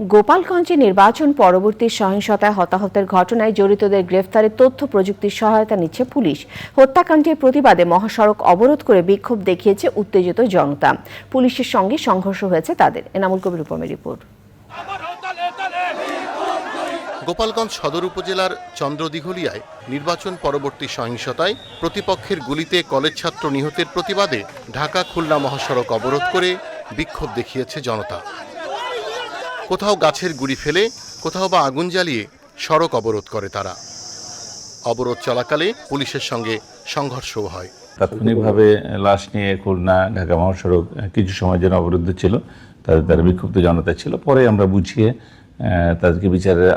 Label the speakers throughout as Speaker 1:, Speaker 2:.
Speaker 1: গোপালগঞ্জে নির্বাচন পরবর্তী সহিংসতায় হতাহতের ঘটনায় জড়িতদের গ্রেফতারে তথ্য প্রযুক্তির সহায়তা নিচ্ছে পুলিশ। হত্যাকাণ্ডের প্রতিবাদে মহাসড়ক অবরোধ করে বিক্ষোভ দেখিয়েছে উত্তেজিত জনতা। পুলিশের সঙ্গে সংঘর্ষ হয়েছে তাদের। এনামুল কবির রূপমের রিপোর্ট।
Speaker 2: গোপালগঞ্জ সদর উপজেলার চন্দ্রদিঘলিয়ায় নির্বাচন পরবর্তী সহিংসতায় প্রতিপক্ষের গুলিতে কলেজ ছাত্র নিহতের প্রতিবাদে ঢাকা খুলনা মহাসড়ক অবরোধ করে বিক্ষোভ দেখিয়েছে জনতা। কোথাও গাছের গুড়ি ফেলে, কোথাও বা আগুন জ্বালিয়ে সড়ক অবরোধ করে তারা। অবরোধ চলাকালে পুলিশের সঙ্গে সংঘর্ষও হয়।
Speaker 3: তাৎক্ষণিকভাবে লাশ নিয়ে খুলনা ঢাকা মহাসড়ক কিছু সময়ের জন্য অবরুদ্ধ ছিল। তাদের বিক্ষুব্ধ জনতা ছিল। পরে আমরা বুঝিয়ে তাদেরকে বিচারের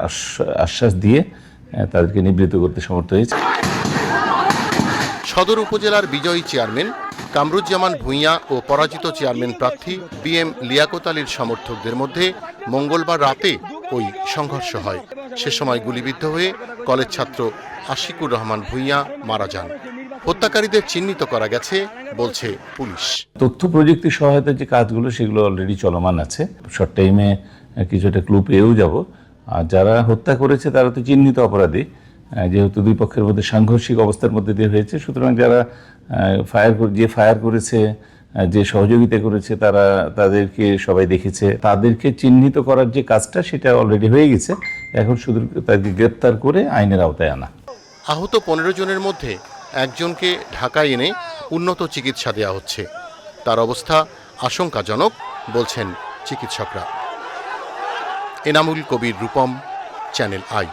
Speaker 3: আশ্বাস দিয়ে তাদেরকে নিবৃত্ত করতে সমর্থ হয়েছে।
Speaker 2: সদর উপজেলার বিজয়ী চেয়ারম্যান কামরুজ্জামান ভূঁইয়া ও পরাজিত চেয়ারম্যান প্রার্থী বিএম লিয়াকত আলীর সমর্থকদের মধ্যে মঙ্গলবার রাতে ওই সংঘর্ষ হয়। সে সময় গুলিবিদ্ধ হয়ে কলেজ ছাত্র আশিকুর রহমান ভূঁইয়া মারা যান। হত্যাকারীদের চিহ্নিত করা গেছে বলছে পুলিশ।
Speaker 3: তথ্য প্রযুক্তির সহায়তার যে কাজগুলো সেগুলো অলরেডি চলমান আছে। শর্ট টাইমে কিছুটা ক্লু পেয়েও যাব। আর যারা হত্যা করেছে তারা তো চিহ্নিত অপরাধী, যেহেতু দুই পক্ষের মধ্যে সাংঘর্ষিক অবস্থার মধ্যে দিয়ে হয়েছে। সুতরাং যারা ফায়ার করেছে, যে সহযোগিতা করেছে, তাদেরকে সবাই দেখেছে। তাদেরকে চিহ্নিত করার যে কাজটা সেটা অলরেডি হয়ে গেছে। এখন শুধু তাদেরকে গ্রেপ্তার করে আইনের আওতায় আনা।
Speaker 2: আহত 15 জনের মধ্যে একজনকে ঢাকায় এনে উন্নত চিকিৎসা দেওয়া হচ্ছে। তার অবস্থা আশঙ্কাজনক বলছেন চিকিৎসকরা। Enamul Kabir Rupam, channel I.